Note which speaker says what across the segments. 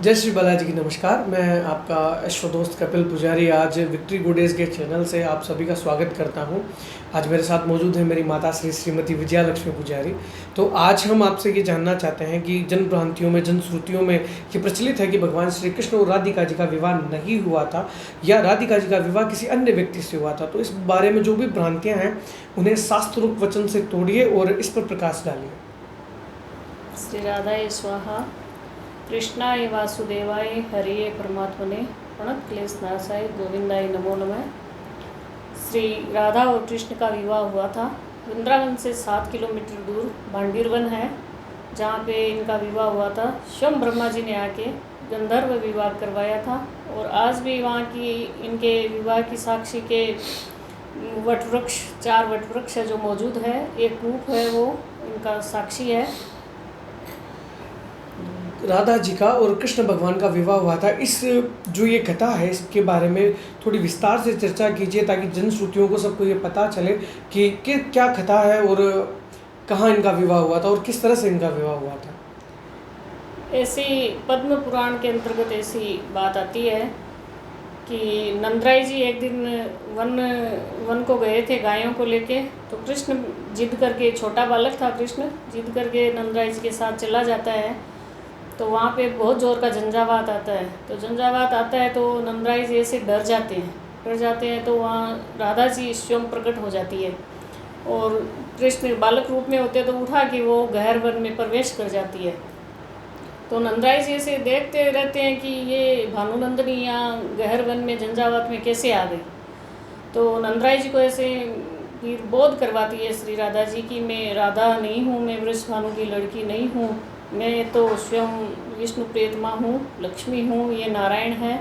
Speaker 1: जय श्री बालाजी की नमस्कार। मैं आपका अश्व दोस्त कपिल पुजारी आज विक्ट्री गुडेज के चैनल से आप सभी का स्वागत करता हूं। आज मेरे साथ मौजूद है मेरी माता श्रीमती विजया लक्ष्मी पुजारी। तो आज हम आपसे ये जानना चाहते हैं कि जन भ्रांतियों में, जनश्रुतियों में ये प्रचलित है कि भगवान श्री कृष्ण और राधिका जी का विवाह नहीं हुआ था या राधिका जी का विवाह किसी अन्य व्यक्ति से हुआ था। तो इस बारे में जो भी भ्रांतियाँ हैं उन्हें शास्त्रोक्त वचन से तोड़िए और इस पर प्रकाश डालिए।
Speaker 2: श्री राधाय स्वाहा। कृष्णाय वासुदेवाय हरिये परमात्मने प्रणत क्लेश नाशाय गोविंदाय नमो नमः। श्री राधा और कृष्ण का विवाह हुआ था। वृंदावन से 7 किलोमीटर दूर भांडीरवन है जहाँ पे इनका विवाह हुआ था। स्वयं ब्रह्मा जी ने आके गंधर्व विवाह करवाया था और आज भी वहाँ की इनके विवाह की साक्षी के वटवृक्ष 4 वटवृक्ष है जो मौजूद है। एक कूप है वो इनका साक्षी है।
Speaker 1: राधा जी का और कृष्ण भगवान का विवाह हुआ था, इस जो ये कथा है इसके बारे में थोड़ी विस्तार से चर्चा कीजिए ताकि जनश्रुतियों को सबको ये पता चले कि क्या कथा है और कहाँ इनका विवाह हुआ था और किस तरह से इनका विवाह हुआ था।
Speaker 2: ऐसी पद्म पुराण के अंतर्गत ऐसी बात आती है कि नंदराय जी एक दिन वन को गए थे गायों को लेके। तो कृष्ण जिद करके, छोटा बालक था कृष्ण, जिद करके नंदराय जी के साथ चला जाता है। तो वहाँ पे बहुत ज़ोर का झंझावात आता है। तो झंझावात आता है तो नंदराय जी ऐसे डर जाते हैं। तो वहाँ राधा जी स्वयं प्रकट हो जाती है और कृष्ण बालक रूप में होते तो उठा के वो गहर वन में प्रवेश कर जाती है। तो नंदराय जी ऐसे देखते रहते हैं कि ये भानुनंदनी यहाँ गहर वन में झंझावात में कैसे आ गई। तो नंदराय जी को ऐसे फिर बोध करवाती है श्री राधा जी की मैं राधा नहीं हूँ, मैं वृषभानु की लड़की नहीं हूँ, मैं तो स्वयं विष्णु प्रियतमा हूँ, लक्ष्मी हूँ, ये नारायण है।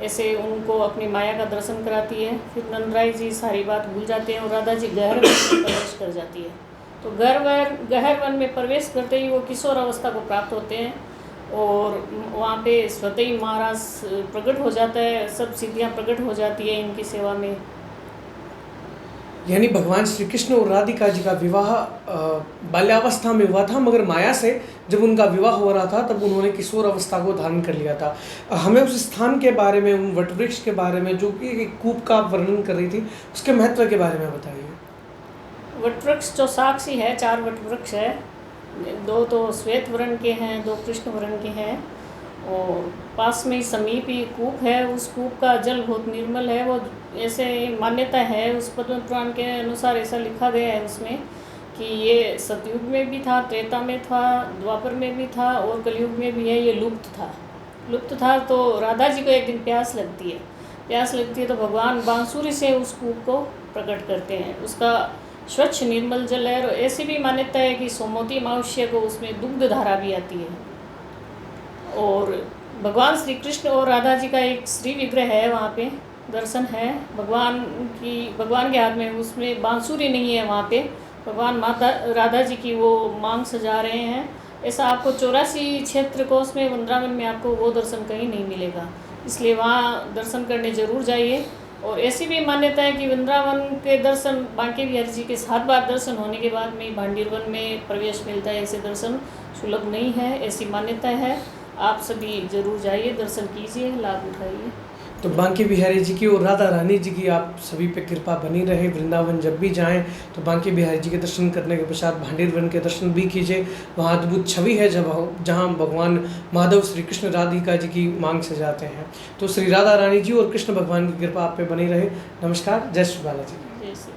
Speaker 2: ऐसे उनको अपनी माया का दर्शन कराती है। फिर नंदराय जी सारी बात भूल जाते हैं और राधा जी गहर वन में प्रवेश कर जाती है। तो गहर वन में प्रवेश करते ही वो किशोर अवस्था को प्राप्त होते हैं और वहाँ पे स्वतः ही महाराज प्रकट हो जाता है, सब सिद्धियाँ प्रकट हो जाती है इनकी सेवा में।
Speaker 1: यानी भगवान श्री कृष्ण और राधिका जी का विवाह बाल्यावस्था में हुआ था, मगर माया से जब उनका विवाह हो रहा था तब उन्होंने किशोर अवस्था को धारण कर लिया था। हमें उस स्थान के बारे में, उन वटवृक्ष के बारे में जो कि एक कूप का वर्णन कर रही थी, उसके महत्व के बारे में बताइए।
Speaker 2: वटवृक्ष जो साक्षी है, 4 वटवृक्ष है, 2 तो श्वेत वर्ण के हैं, 2 कृष्ण वर्ण के हैं और पास में ही समीप ही कूप है। उस कूप का जल बहुत निर्मल है। वो ऐसे मान्यता है, उस पद्म पुराण के अनुसार ऐसा लिखा गया है उसमें कि ये सतयुग में भी था, त्रेता में था, द्वापर में भी था और कलयुग में भी है। ये लुप्त था। तो राधा जी को एक दिन प्यास लगती है तो भगवान बांसुरी से उस कूप को प्रकट करते हैं। उसका स्वच्छ निर्मल जल है। और ऐसी भी मान्यता है कि सोमवती अमावस्या को उसमें दुग्ध धारा भी आती है। और भगवान श्री कृष्ण और राधा जी का एक श्री विग्रह है, वहाँ पे दर्शन है। भगवान के हाथ में उसमें बांसुरी नहीं है। वहाँ पे भगवान माता राधा जी की वो मांग सजा रहे हैं। ऐसा आपको 84 क्षेत्र कोष में, वृंदावन में आपको वो दर्शन कहीं नहीं मिलेगा, इसलिए वहाँ दर्शन करने जरूर जाइए। और ऐसी भी मान्यता है कि वृंदावन के दर्शन बांके बिहारी जी के 7 बार दर्शन होने के बाद में भांडीरवन में प्रवेश मिलता है। ऐसे दर्शन सुलभ नहीं है, ऐसी मान्यता है। आप सभी जरूर जाइए, दर्शन कीजिए, लाभ उठाइए।
Speaker 1: तो बांके बिहारी जी की और राधा रानी जी की आप सभी पे कृपा बनी रहे। वृंदावन जब भी जाएं तो बांके बिहारी जी के दर्शन करने के पश्चात भांडीरवन के दर्शन भी कीजिए। वहाँ अद्भुत छवि है जहाँ भगवान माधव श्री कृष्ण राधिका जी की मांग से जाते हैं। तो श्री राधा रानी जी और कृष्ण भगवान की कृपा आप पे बनी रहे। नमस्कार। जय श्री बालाजी।
Speaker 2: जय श्री